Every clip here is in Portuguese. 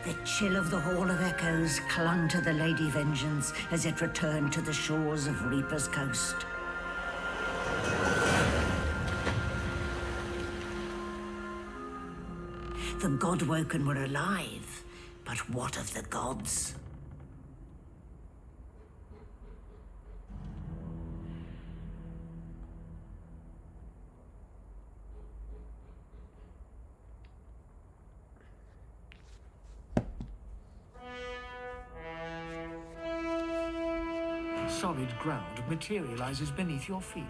The chill of the Hall of Echoes clung to the Lady Vengeance as it returned to the shores of Reaper's Coast. The Godwoken were alive, but what of the gods? Solid ground materializes beneath your feet.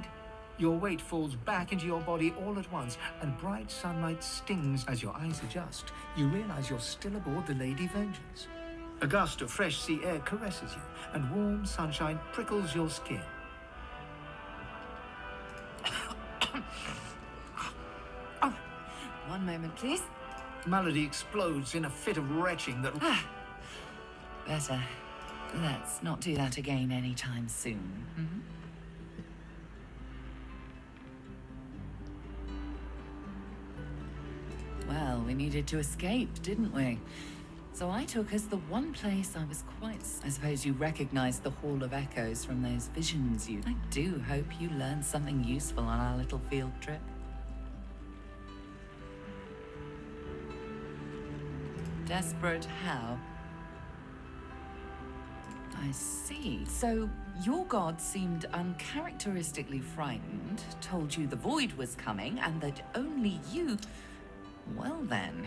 Your weight falls back into your body all at once, and bright sunlight stings as your eyes adjust. You realize you're still aboard the Lady Vengeance. A gust of fresh sea air caresses you, and warm sunshine prickles your skin. One moment, please. Malady explodes in a fit of retching that... Better. Let's not do that again anytime soon. Well, we needed to escape, didn't we? So I took us the one place I was quite... I suppose you recognize the Hall of Echoes from those visions you... I do hope you learned something useful on our little field trip. Desperate how? I see. So, your god seemed uncharacteristically frightened, told you the void was coming, and that only you... Well then.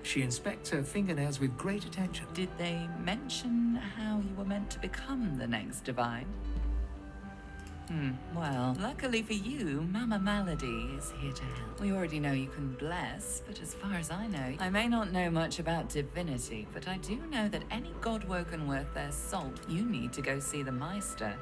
She inspects her fingernails with great attention. Did they mention how you were meant to become the next divine? Well, luckily for you, Mama Malady is here to help. We already know you can bless, but as far as I know, I may not know much about divinity, but I do know that any Godwoken worth their salt, you need to go see the Meister.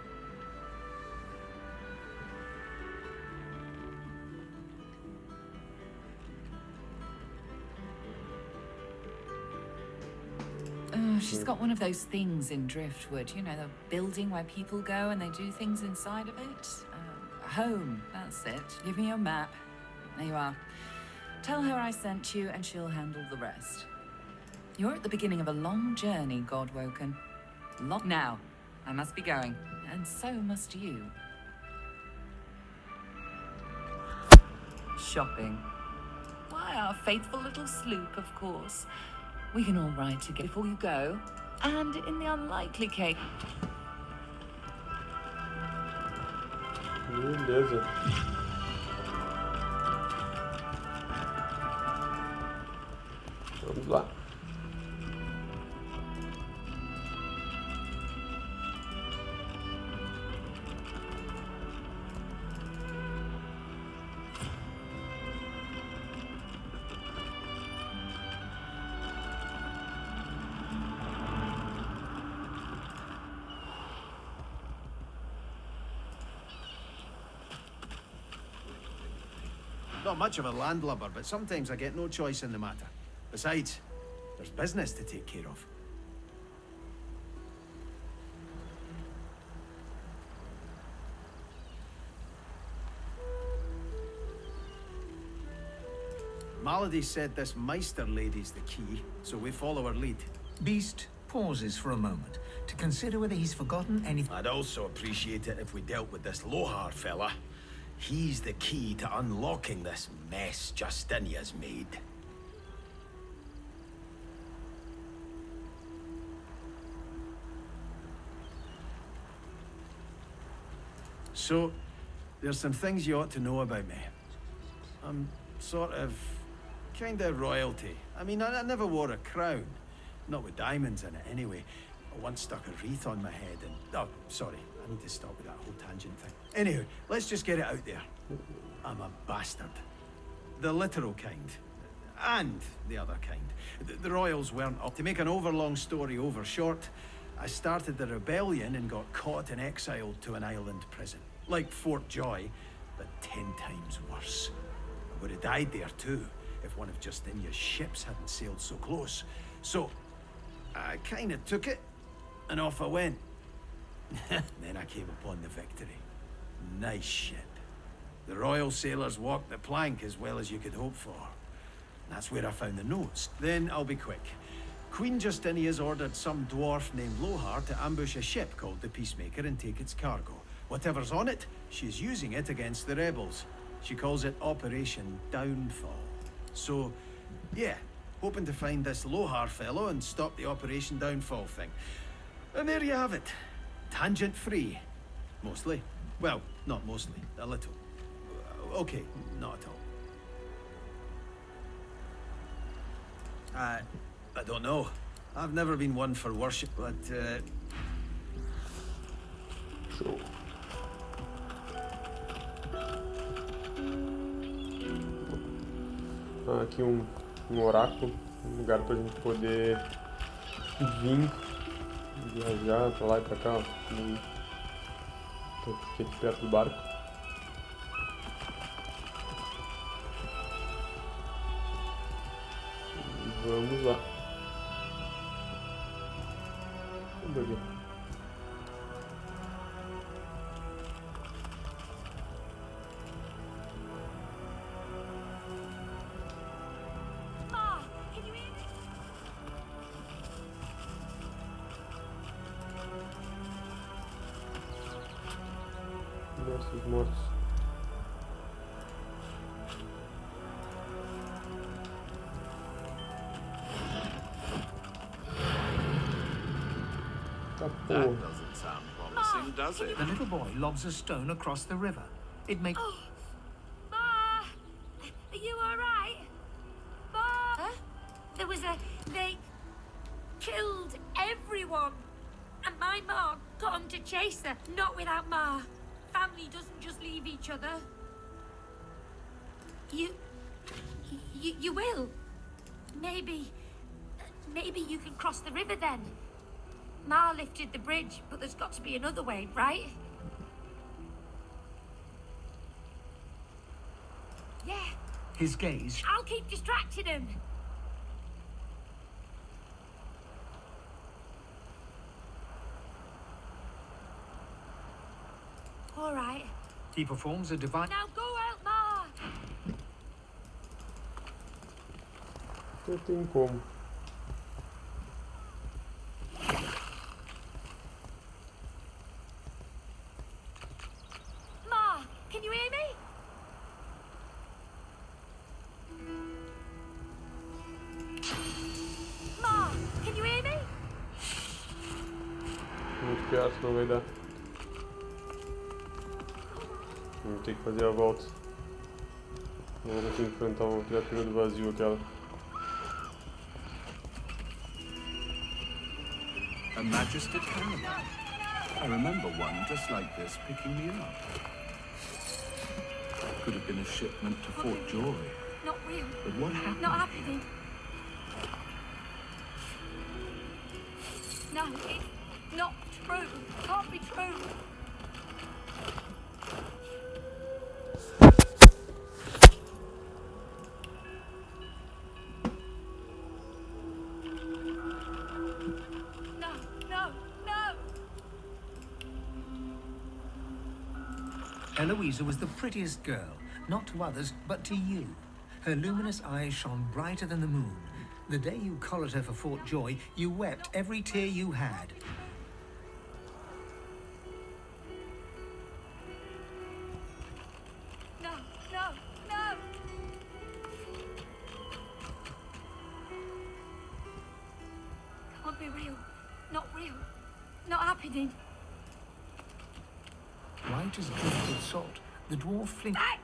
She's got one of those things in Driftwood, you know, the building where people go and they do things inside of it. Home, that's it. Give me your map. There you are. Tell her I sent you and she'll handle the rest. You're at the beginning of a long journey, Godwoken. Now, I must be going, and so must you. Shopping. Why, our faithful little sloop, of course. We can all ride together before you go. And in the unlikely case... Beleza. Vamos lá. Not much of a landlubber, but sometimes I get no choice in the matter. Besides, there's business to take care of. Malady said this Meister lady's the key, so we follow her lead. Beast pauses for a moment to consider whether he's forgotten anything. I'd also appreciate it if we dealt with this Lohar fella. He's the key to unlocking this mess Justinia's made. So, there's some things you ought to know about me. I'm sort of... kind of royalty. I mean, I never wore a crown. Not with diamonds in it, anyway. I once stuck a wreath on my head and... Oh, sorry. I need to stop with that whole tangent thing. Anywho, let's just get it out there. I'm a bastard. The literal kind. And the other kind. The royals weren't up. To make an overlong story over short, I started the rebellion and got caught and exiled to an island prison. Like Fort Joy, but 10 times worse. I would have died there too, if one of Justinia's ships hadn't sailed so close. So, I kind of took it, and off I went. Then I came upon the victory. Nice ship. The royal sailors walked the plank as well as you could hope for. That's where I found the notes. Then I'll be quick. Queen Justinia's ordered some dwarf named Lohar to ambush a ship called the Peacemaker and take its cargo. Whatever's on it, she's using it against the rebels. She calls it Operation Downfall. So, yeah, hoping to find this Lohar fellow and stop the Operation Downfall thing. And there you have it. Tangent-free. Mostly. Well, not mostly. A little. Okay, not at all. I don't know. I've never been one for worship, but, Show. Aqui um oráculo, um lugar pra gente poder vir, viajar pra lá e pra cá, ó. Aqui perto do barco. E vamos lá. Vamos ver. Nossos mortos. Tá That porra. doesn't sound promising, does it? The little boy lobs a stone across the river. It makes... Ma! Are you alright? Ma! Huh? They killed everyone. And my ma got 'em to chase her. Not without Ma. Family doesn't just leave each other. You will. Maybe you can cross the river then. Ma lifted the bridge, but there's got to be another way, right? Yeah, His gaze... I'll keep distracting him. All right. He performs a divine... Now go out, Ma. Não tem como. Ma, can you hear me? Ma, can you hear me? Muito perto, não vai dar. Vamos ter que fazer a volta. Vamos ter que enfrentar uma criatura do vazio, aquela. A magistered animal. I remember one just like this picking me up. Could have been a shipment to Fort Joy. Not real. But what happened? Not happening. No, it's not true. Can't be true. No, no, no. Eloisa was the prettiest girl, not to others, but to you. Her luminous eyes shone brighter than the moon. The day you collared her for Fort Joy, you wept every tear you had. No, no, no. Can't be real. Not real. Not happening. White as drifted salt, the dwarf flinched. Back!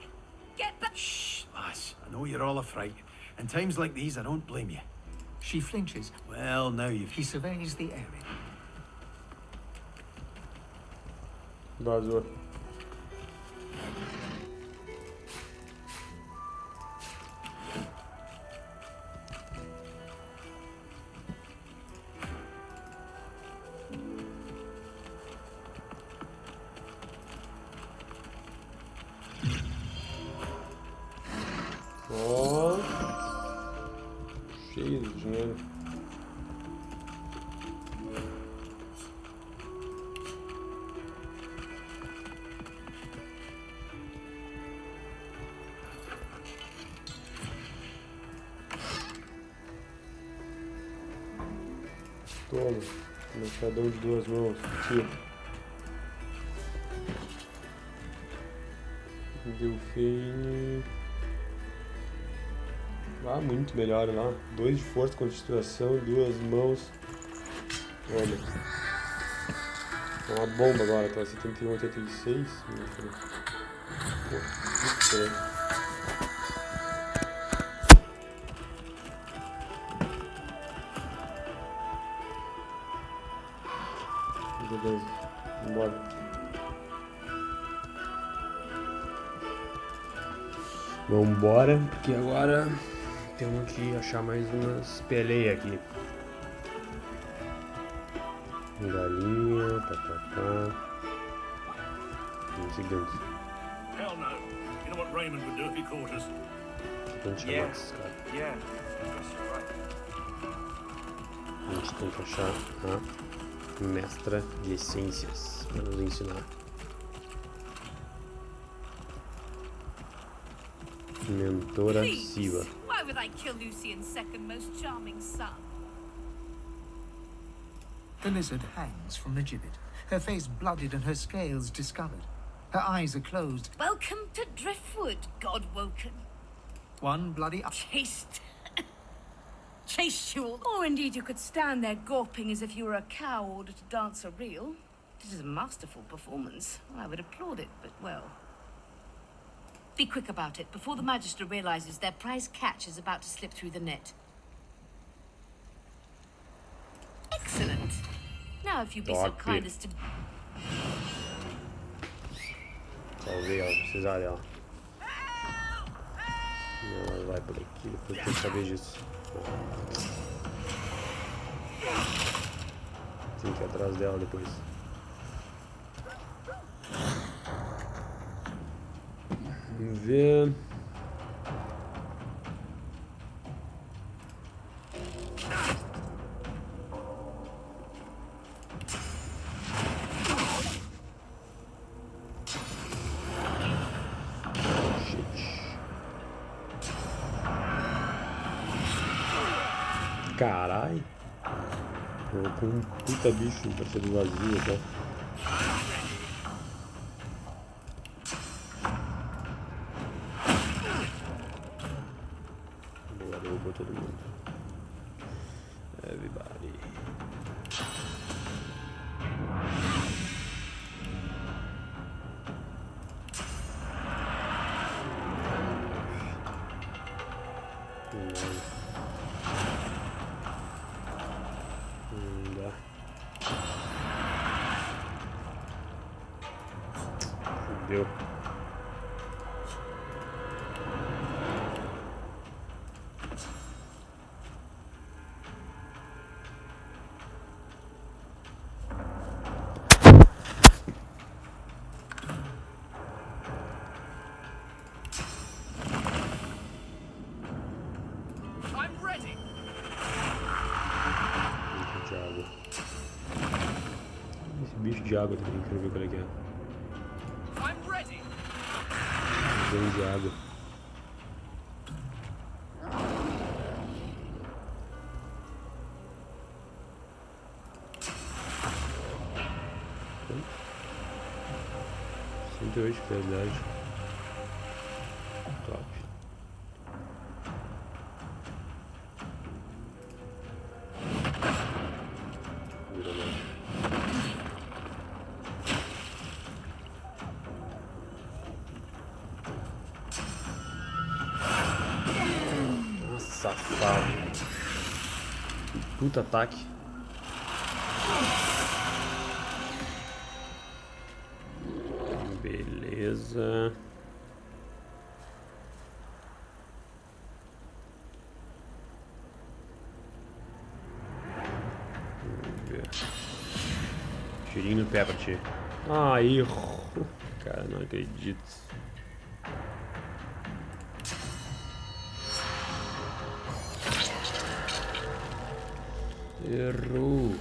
Get back! Shh, lass. I know you're all afraid. In times like these, I don't blame you. She flinches. Well, now you've... He surveys the area. Vazou. Ó, cheio de dinheiro. Toma. Machadão de 2 mãos. Tira. Delfim. Ah, muito melhor lá. 2 de força, constituição, 2 mãos. Olha. É uma bomba agora, tá? 71, 86. Pô, muito diferente. Beleza, vambora. Vambora, porque agora temos que achar mais umas peleias aqui. Galinha, papapá. Seguinte. Hell no. You know what Raymond would do if he caught us? Vamos chamar esses caras. Yeah. That's right. A gente tem que achar a mestra de essências para nos ensinar. Mentora Saiba. Why would I kill Lucian's second most charming son? The lizard hangs from the gibbet, her face blooded and her scales discolored. Her eyes are closed. Welcome to Driftwood, God-woken. One bloody Chased. Chased you all. Or indeed you could stand there gawping as if you were a cow ordered to dance a reel. It is a masterful performance. I would applaud it, but well. Be quick about it, before the Magister realizes their prize catch is about to slip through the net. Excellent. Now if you'd be so kind as to... Salvei ela, precisar dela. Ela vai por aqui, depois tem que saber disso. Tem que ir atrás dela depois. Vamos ver. Carai, tô com um puta bicho pra ser do vazio até. Boa, derrubou todo mundo. Everybody. Deu. I'm ready. Bicho de água. Esse bicho de água também, quero ver qual é que é. I'm ready. Bem de água. Hum? 108 de verdade. Top. Vira mais. Safado. Puta ataque. Beleza. Vamos ver. Tirinho no pé pra ti. Ah, erro. Cara, não acredito. Errou.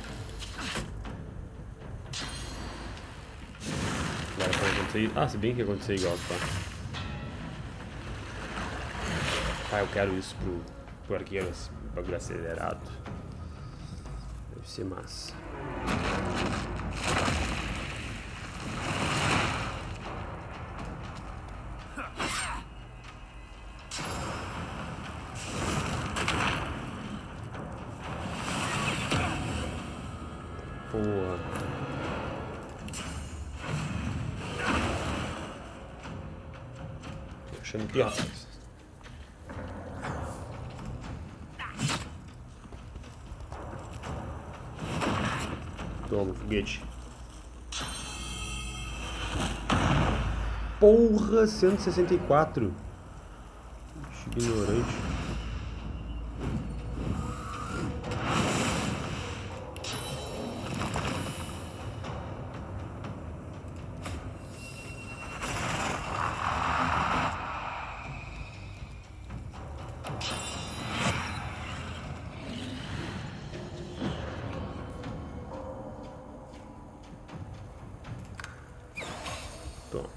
Agora pode acontecer. Ah, se bem que acontecer igual, tá? Ah, eu quero isso pro arqueiro, esse bagulho acelerado. Deve ser massa. Porra. Tô achando que atras. Toma, foguete. Porra, 164. Ignorante. Toma.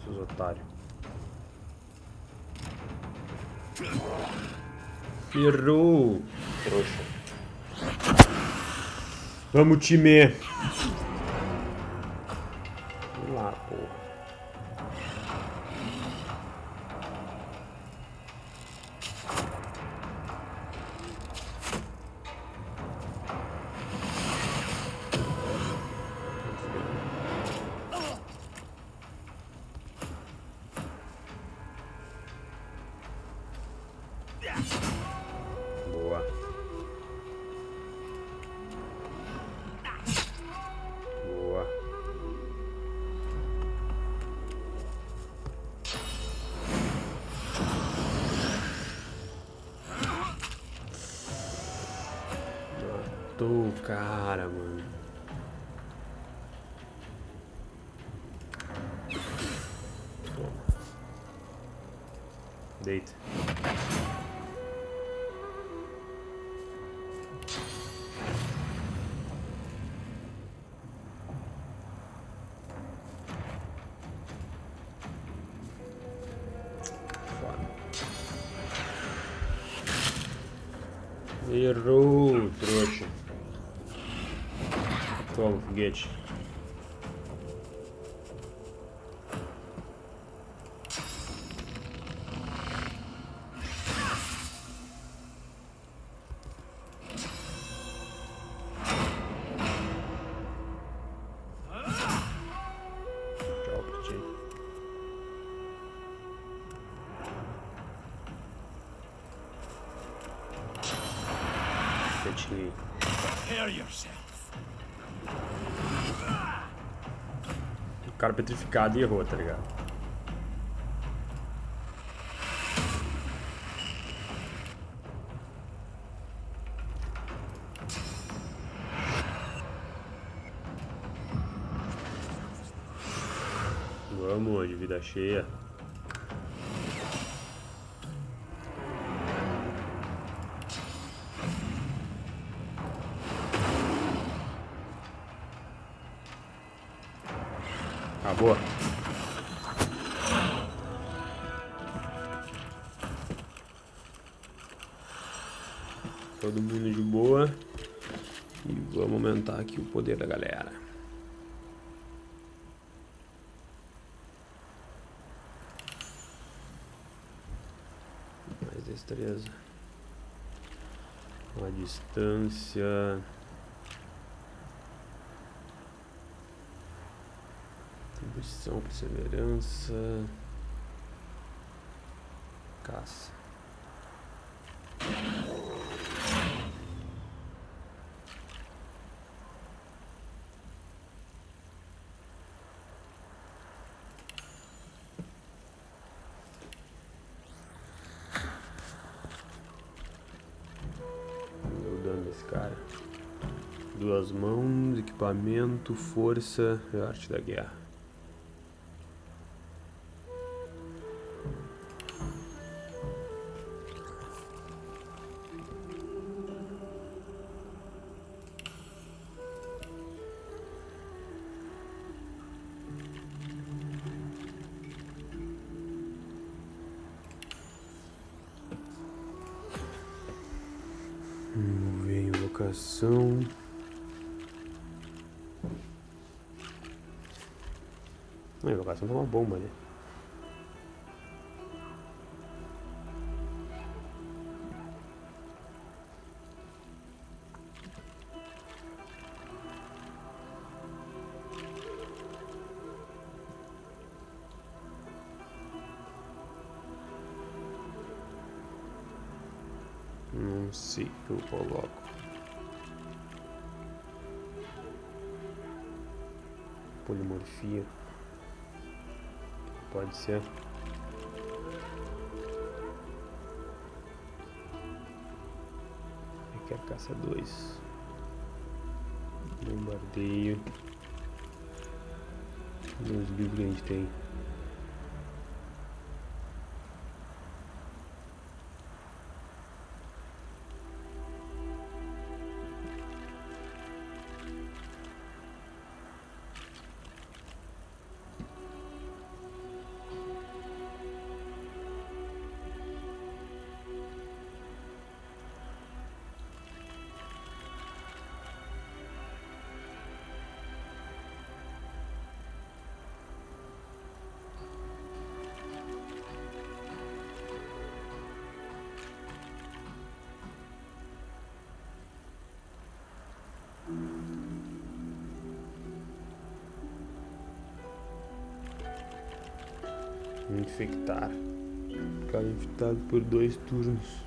Seus otários. Errou! Trouxa. Vamos, time! Vamos lá, porra. Boa. Boa. Matou o cara, mano. Toma. Deita. Errou, trouxa. Toma, foguete. Tchau, curtir. O cara petrificado e errou, tá ligado? Vamos, de vida cheia. Acabou. Todo mundo de boa. E vamos aumentar aqui o poder da galera. Mais destreza. A distância. Atribuição, perseverança. Caça. O dano desse cara. 2 mãos, equipamento, força e arte da guerra. Invocação. Não, invocação é uma bomba, né? Não sei o que eu coloco. Polimorfia. Pode ser. Requer caça 2. Bombardeio. E os livros que a gente tem. Infectar. Ficar infectado por 2 turnos.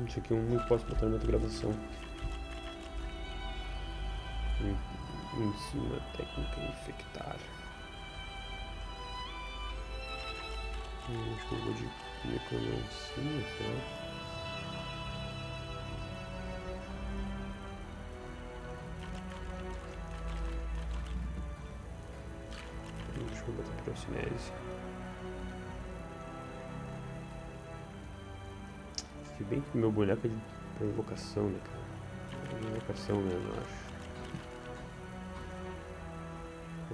Isso aqui é um que posso botar na outra gravação. Ensina a técnica infectar. Acho que eu vou de necromancia, será? Deixa eu botar procinese. Se bem que meu boneco é pra invocação, né, cara? É invocação mesmo, eu acho.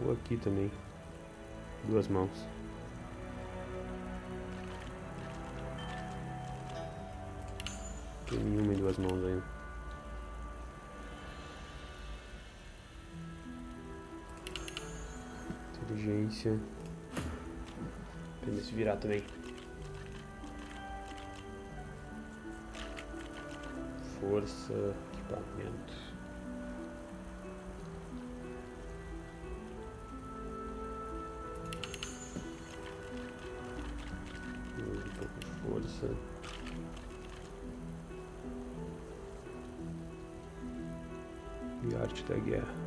Ou aqui também. 2 mãos. Tem nenhuma em 2 mãos ainda. Inteligência. Aprender a se virar também. Força, equipamento. Um pouco de força. E arte da guerra.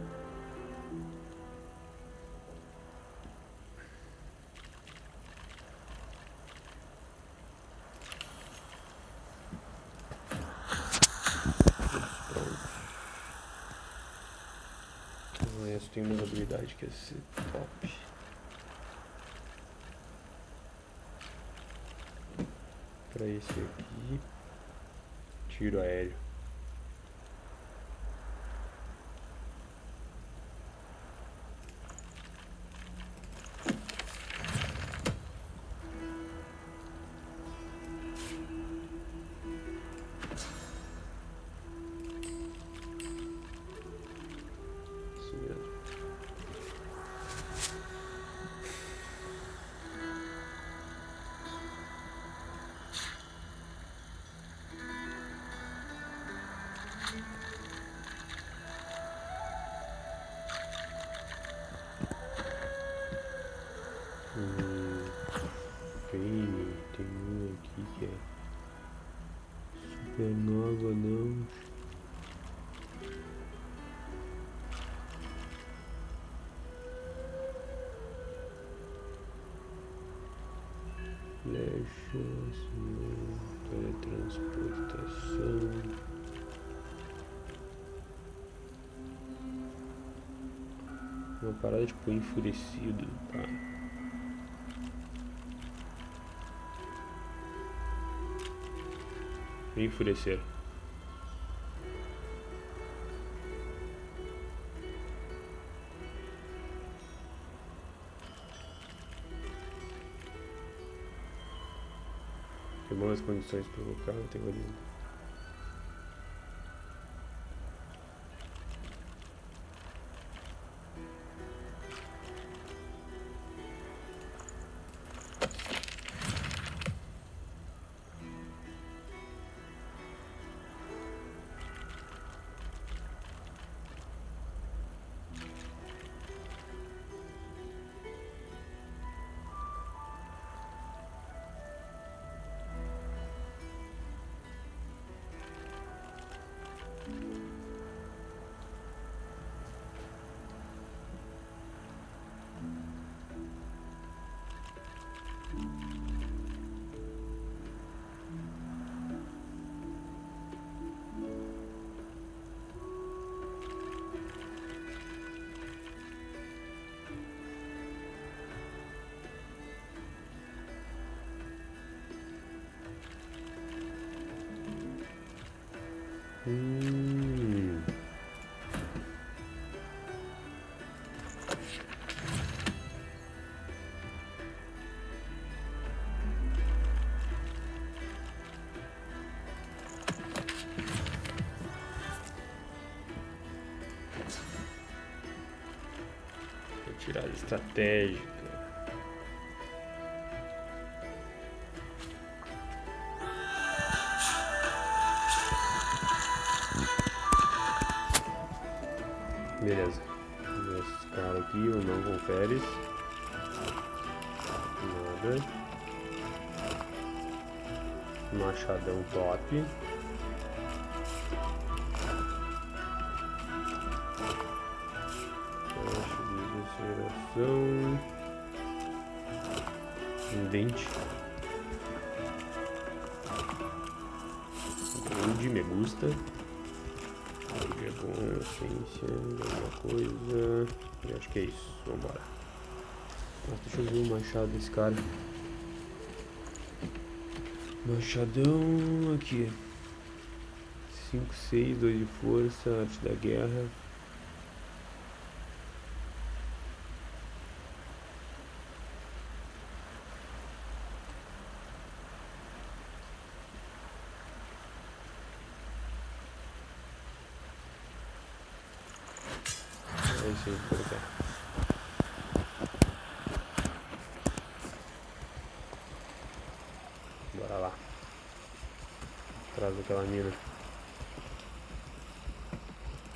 Tem uma habilidade que é ser top. Para esse aqui, tiro aéreo. Tem um aqui que é supernova, não. Flechas, teletransportação. Uma parada tipo enfurecido, pá. Enfurecer. Tem boas condições para provocar, não tem valor. Retirada estratégica. Beleza. Esse cara aqui, o não confere. Nada. Machadão top. Um dente. Gold, me gusta. É bom, essência, alguma coisa. Eu acho que é isso. Vambora. Nossa, deixa eu ver o machado desse cara. Machadão aqui. 5, 6, 2 de força, arte da guerra. É isso aí, por cá. Bora lá. Atrás daquela mina.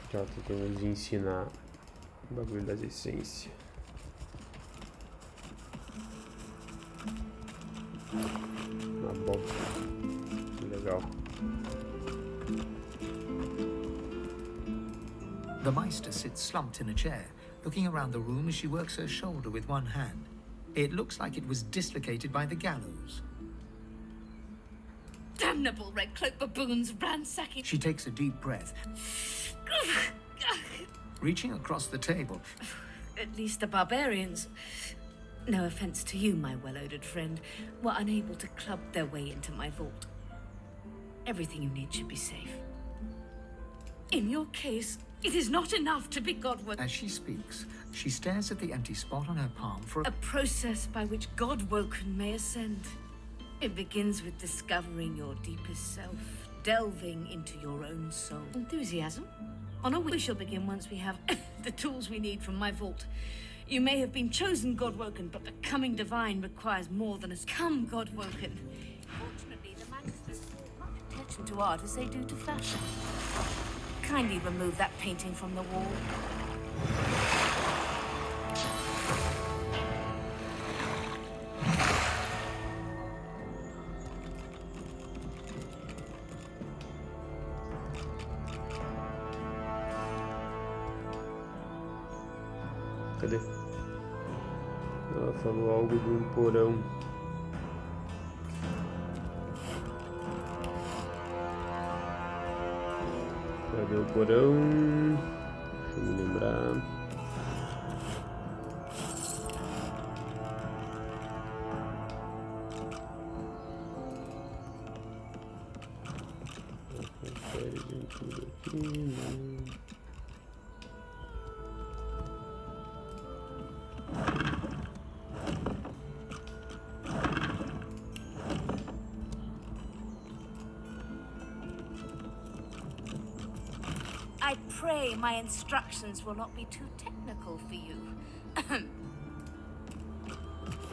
Que ela tá tentando nos ensinar o bagulho das essências. Uma bomba. Que legal. The Meister sits slumped in a chair, looking around the room as she works her shoulder with one hand. It looks like it was dislocated by the gallows. Damnable red cloak baboons ransacking. She takes a deep breath, reaching across the table. At least the barbarians, no offense to you, my well-odoured friend, were unable to club their way into my vault. Everything you need should be safe. In your case, it is not enough to be God-woken. As she speaks, she stares at the empty spot on her palm for A process by which God-woken may ascend. It begins with discovering your deepest self, delving into your own soul. Enthusiasm? Honor, we shall begin once we have the tools we need from my vault. You may have been chosen God-woken, but becoming divine requires more than a... Come, God-woken. Fortunately, the Masters pay much attention to art as they do to fashion. Kindly remove that painting from the wall. Cadê? Ela falou algo de um porão. Cadê o porão? Deixa eu me lembrar. Confere em tudo aqui. I pray my instructions will not be too technical for you.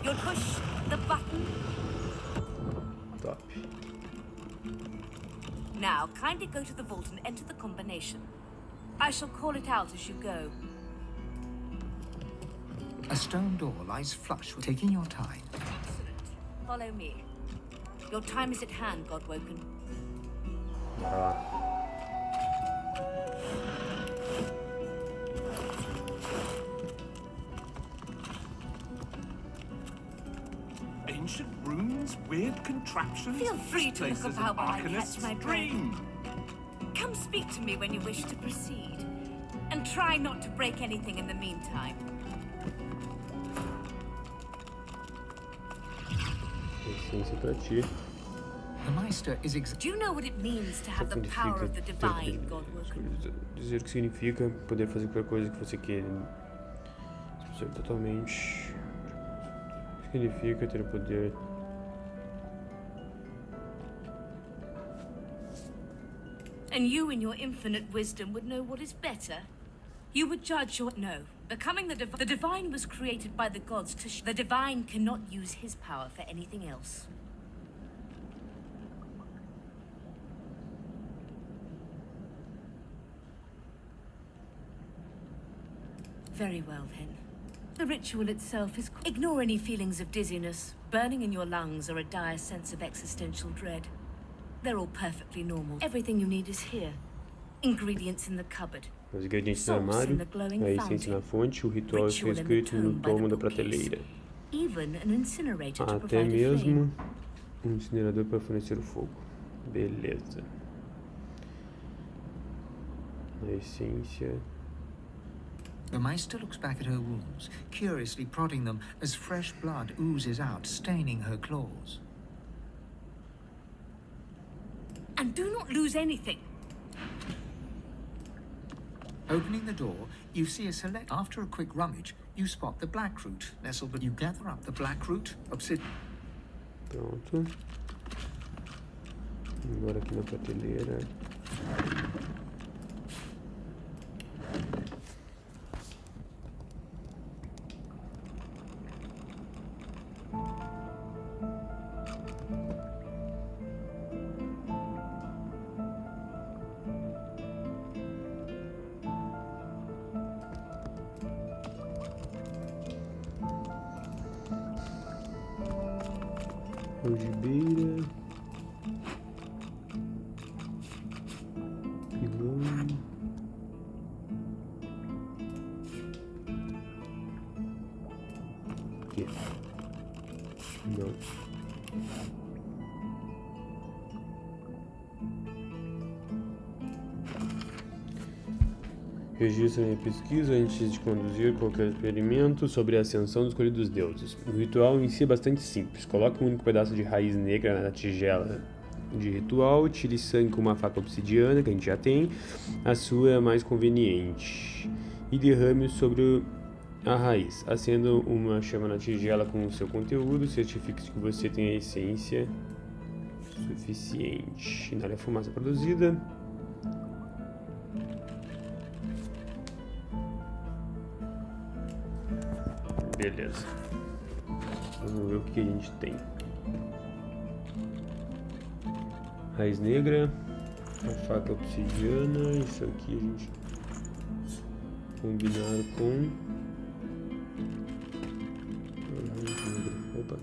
You'll push the button. Top. Now, kindly go to the vault and enter the combination. I shall call it out as you go. a stone door lies flush with taking your time. Excellent. Follow me. Your time is at hand, Godwoken. Bora lá. Ancient runes, weird contraptions. Feel free to look Places about an when I catch arcanist's my breath. dream. Come speak to me when you wish to proceed. And try not to break anything in the meantime. Essência pra ti. The Meister is Do you know what it means to have the power of the divine, God working? Dizer o que significa poder fazer qualquer coisa que você queira. Isso totalmente. Significa ter o poder. And you, in your infinite wisdom, would know what is better. You would judge your... No. Becoming the divine was created by the gods to... The divine cannot use his power for anything else. Very well, then. The ritual itself is... Ignore any feelings of dizziness, burning in your lungs, or a dire sense of existential dread. They're all perfectly normal. Everything you need is here. Ingredients in the cupboard. Os ingredientes no armário, a essência na fonte, o ritual está escrito no tomo da prateleira. Até mesmo um incinerador para fornecer o fogo. Beleza. A essência. The Meister looks back at her wounds, curiously prodding them as fresh blood oozes out, staining her claws. And do not lose anything. Opening the door, you see a select... After a quick rummage, you spot the black root nestled, but you gather up the black root, obsidian... Pronto. Agora aqui na prateleira. Algibeira, pilão, aqui, não, registre minha pesquisa antes de conduzir qualquer experimento sobre a ascensão dos escolhidos deuses. O ritual em si é bastante simples. Coloque um único pedaço de raiz negra na tigela de ritual, tire sangue com uma faca obsidiana, que a gente já tem, a sua é a mais conveniente, e derrame sobre a raiz. Acenda uma chama na tigela com o seu conteúdo, certifique-se que você tem a essência suficiente. Inale a fumaça produzida. Beleza. Vamos ver o que a gente tem. Raiz negra, a faca obsidiana, isso aqui a gente combinar com a raiz negra. Opa.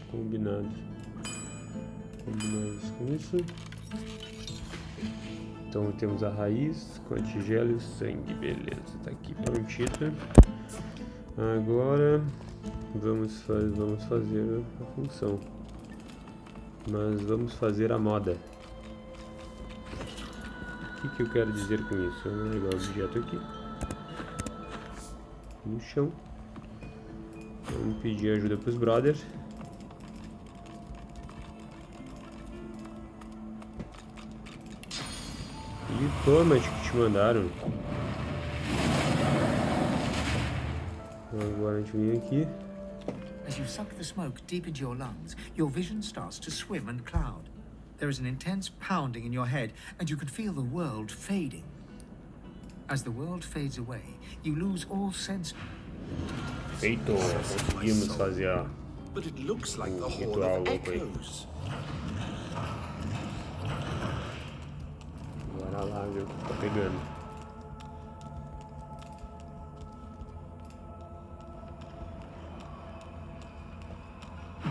Combinados com isso. Então temos a raiz com a tigela e o sangue, beleza, tá aqui prontita. Agora vamos fazer a função, mas vamos fazer a moda. O que eu quero dizer com isso? Vamos pegar o objeto aqui no chão, vamos pedir ajuda para os brothers. E toma, acho que te mandaram. Agora a gente vem aqui. As you suck the smoke deep into your lungs, your vision starts to swim and cloud. There is an intense pounding in your head, and you can feel the world fading. As the world fades away, you lose all sense. Feito, conseguimos fazer But it looks like the hall ritual of louco aí. echoes. Bora lá ver o que tá pegando.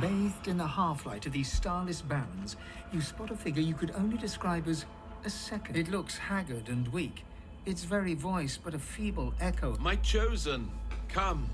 Bathed in the half-light of these starless barrens, you spot a figure you could only describe as a second. It looks haggard and weak, its very voice but a feeble echo. My chosen, come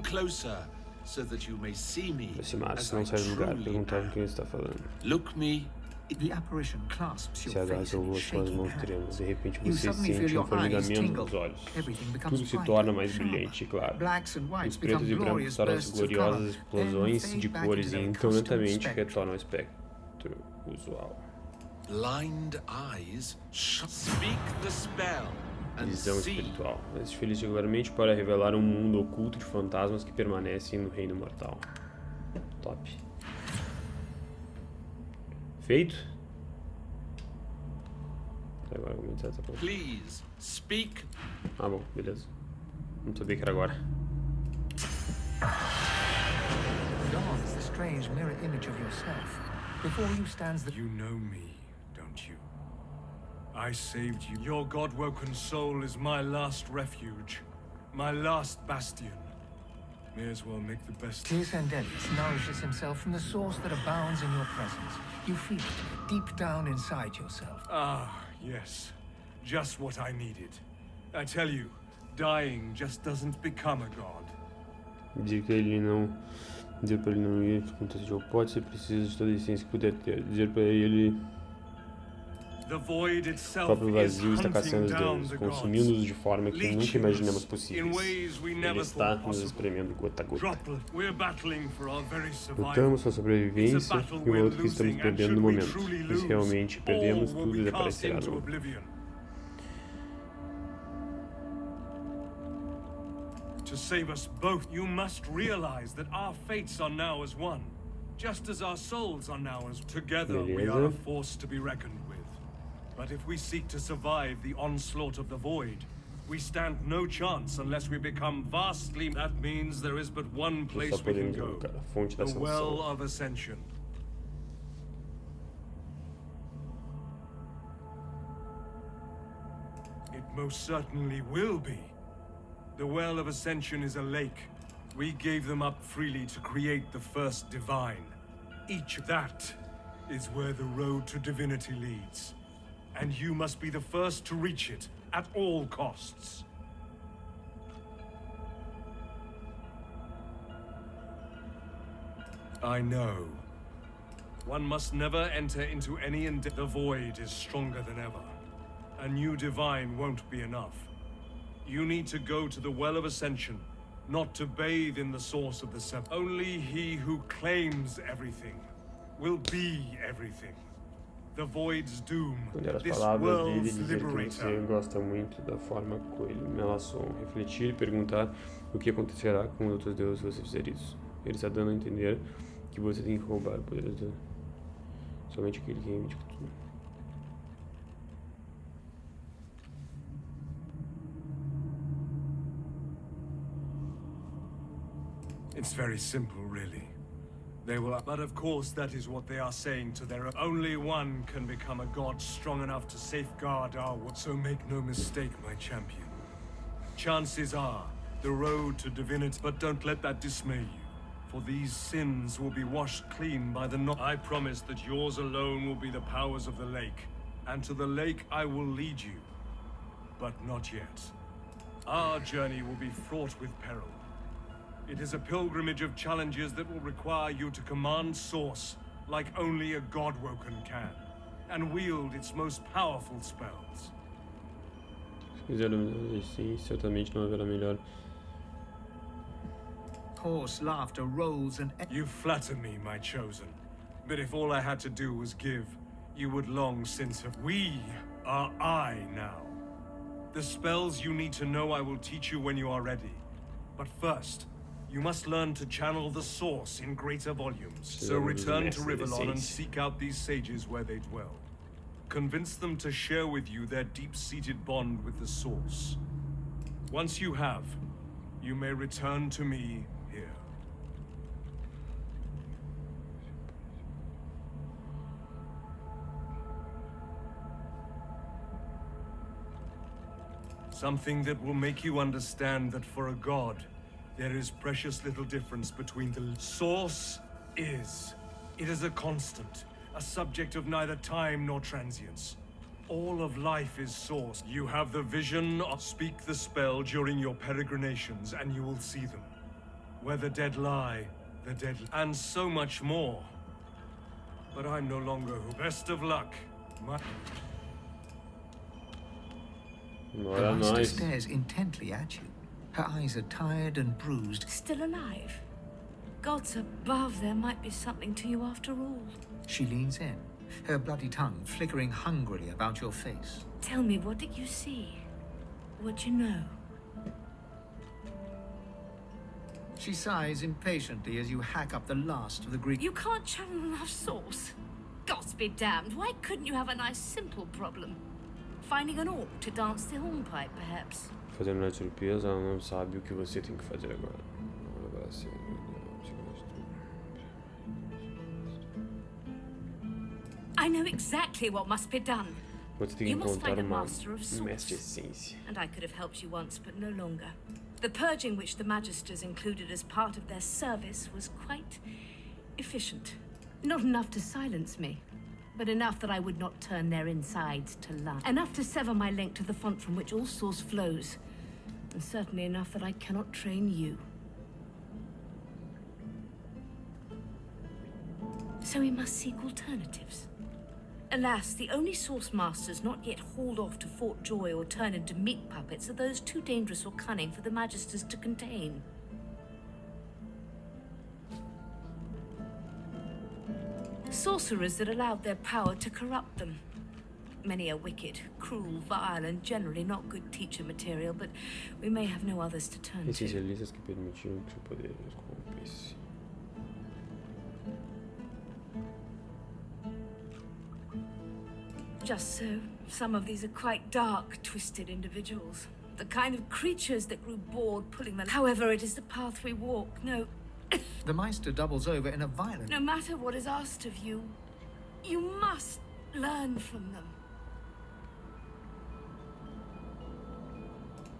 closer, so that you may see me Aproximar-se, as não I sai do lugar, truly perguntar am. quem está falando. Look me The apparition clasps Se your agarra face seu in its rosto com as shaking mãos trêmulas. hands. De repente You você suddenly feel sente um your eyes formigamento tingle. nos olhos. Everything becomes Tudo se bright, torna mais sharp. brilhante, claro. Blacks and whites Os pretos become e brancos glorious tornam-se bursts of color, gloriosas explosões then de fade back cores into e their então accustomed lentamente spectrum. retornam ao espectro usual. Blind eyes speak the spell and Visão see. espiritual. Existe feliz regularmente para revelar um mundo oculto de fantasmas que permanecem no reino mortal. Top. Feito? Agora vou começar essa parte. Please speak. Ah, bom, beleza. Não sabia que era agora. Gone is the strange mirror image of yourself. Before you stands the... You know me, don't you? I saved you. Your God-woken soul is my last refuge, my last bastion. May as well make the best. Tisandelius nourishes himself from the source that abounds in your presence. You feel it deep down inside yourself. Ah, yes. Just what I needed. I tell you, dying just doesn't become a god. Dizer que ele não... Dizer para ele não ir aconteceu. Pode ser preciso de toda a essência que puder ter. Dizer para ele... The void O itself próprio is vazio está caçando hunting os down deuses, the consumindo-os gods. de forma que Leeching nunca imaginamos us in possíveis. ways we Ele never está thought nos possible. espremendo gota a gota. Droplet, we're battling for our very survival. Lutamos pela sobrevivência e o outro que estamos perdendo no momento. E se realmente perdemos, tudo desaparecerá de novo. To save us both, you must realize that our fates are now as one, just as our souls are now as together. We are a force to be reckoned with. But if we seek to survive the onslaught of the void, we stand no chance unless we become vastly... That means there is but one place Só we can podemos go. invocar a fonte da The Well ascensão. of Ascension. It most certainly will be. The Well of Ascension is a lake. We gave them up freely to create the first divine. Each of that is where the road to divinity leads. And you must be the first to reach it at all costs. I know. One must never enter into any the void is stronger than ever. A new divine won't be enough. You need to go to the Well of Ascension, not to bathe in the source of the seven. Only he who claims everything will be everything. The void's doom, Olhar as this palavras dele e world's dizer que você liberator. gosta muito da forma como ele me relação. Refletir e perguntar o que acontecerá com os outros deuses se você fizer isso. Ele está dando a entender que você tem que roubar o poder de somente aquele que reivindica tudo. It's very simple, really. They will, but of course that is what they are saying to their only one can become a god strong enough to safeguard our world. So make no mistake, my champion. Chances are the road to divinity, but don't let that dismay you. For these sins will be washed clean by the I promise that yours alone will be the powers of the lake. And to the lake I will lead you. But not yet. Our journey will be fraught with peril. It is a pilgrimage of challenges that will require you to command Source like only a God-woken can, and wield its most powerful spells. Se quiser dominar sim, certamente não haverá melhor. Hoarse laughter rolls and... You flatter me, my chosen. But if all I had to do was give, you would long since have... We are I now. The spells you need to know I will teach you when you are ready. But first, you must learn to channel the source in greater volumes. So return to Rivellon and seek out these sages where they dwell. Convince them to share with you their deep-seated bond with the source. Once you have, you may return to me here. Something that will make you understand that for a god, there is precious little difference between the source is. It is a constant, a subject of neither time nor transience. All of life is source. You have the vision of speak the spell during your peregrinations and you will see them. Where the dead lie, the dead and so much more. But I'm no longer who. Best of luck. The Olha master nós. stares intently at you. Her eyes are tired and bruised. Still alive? Gods above, there might be something to you after all. She leans in, her bloody tongue flickering hungrily about your face. Tell me, what did you see? What you know? She sighs impatiently as you hack up the last of the Greek. You can't channel enough sauce. Gods be damned, why couldn't you have a nice simple problem? Finding an orc to dance the hornpipe, perhaps? Fazendo uma surpresa, ela não sabe o que você tem que fazer agora. I know exactly what must be done. Você tem que You must encontrar find a uma master of mestre de sorts. essência. And I could have helped you once, but no longer. The purging which the magisters included as part of their service was quite efficient. Not enough to silence me, but enough that I would not turn their insides to lust. Enough to sever my link to the font from which all source flows. And certainly enough that I cannot train you. So we must seek alternatives. Alas, the only source masters not yet hauled off to Fort Joy or turned into meat puppets are those too dangerous or cunning for the magisters to contain. Sorcerers that allowed their power to corrupt them. Many are wicked, cruel, vile, and generally not good teacher material, but we may have no others to turn to. Essencialistas que permitiram que seu poder os corrompesse. Just so, some of these are quite dark, twisted individuals. The kind of creatures that grew bored pulling them. However, it is the path we walk. No, The Meister doubles over in a violent... no matter what is asked of you, you must learn from them.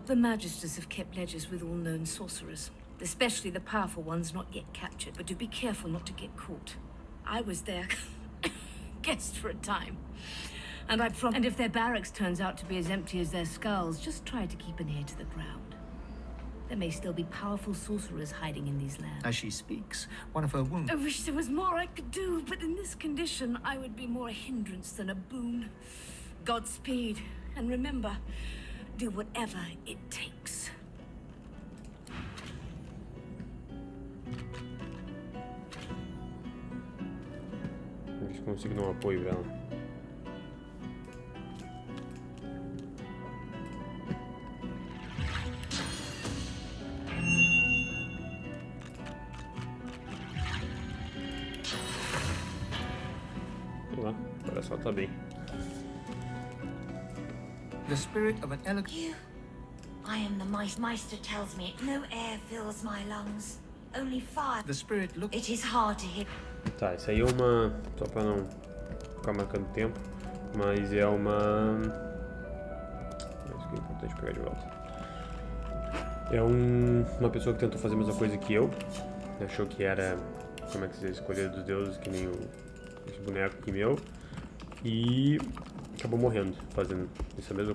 The magisters have kept ledgers with all known sorcerers, especially the powerful ones not yet captured, but do be careful not to get caught. I was their guest for a time. And and if their barracks turns out to be as empty as their skulls, just try to keep an ear to the ground. There may still be powerful sorcerers hiding in these lands. As she speaks, one of her wounds... I wish there was more I could do, but in this condition, I would be more a hindrance than a boon. Godspeed, and remember, do whatever it takes. Ver se consigo dar um apoio pra ela. Vamos lá, agora só tá bem. The spirit of an elegant... You. I am the Meister tells me no air fills my lungs, only fire. The spirit look... It is hard to hear. Tá, isso aí é uma... Só pra não ficar marcando tempo, mas é uma... Isso que é importante pegar de volta. É uma pessoa que tentou fazer a mesma coisa que eu. Achou que era, como é que se diz, escolher dos deuses, que nem esse boneco aqui meu. E acabou morrendo fazendo essa mesma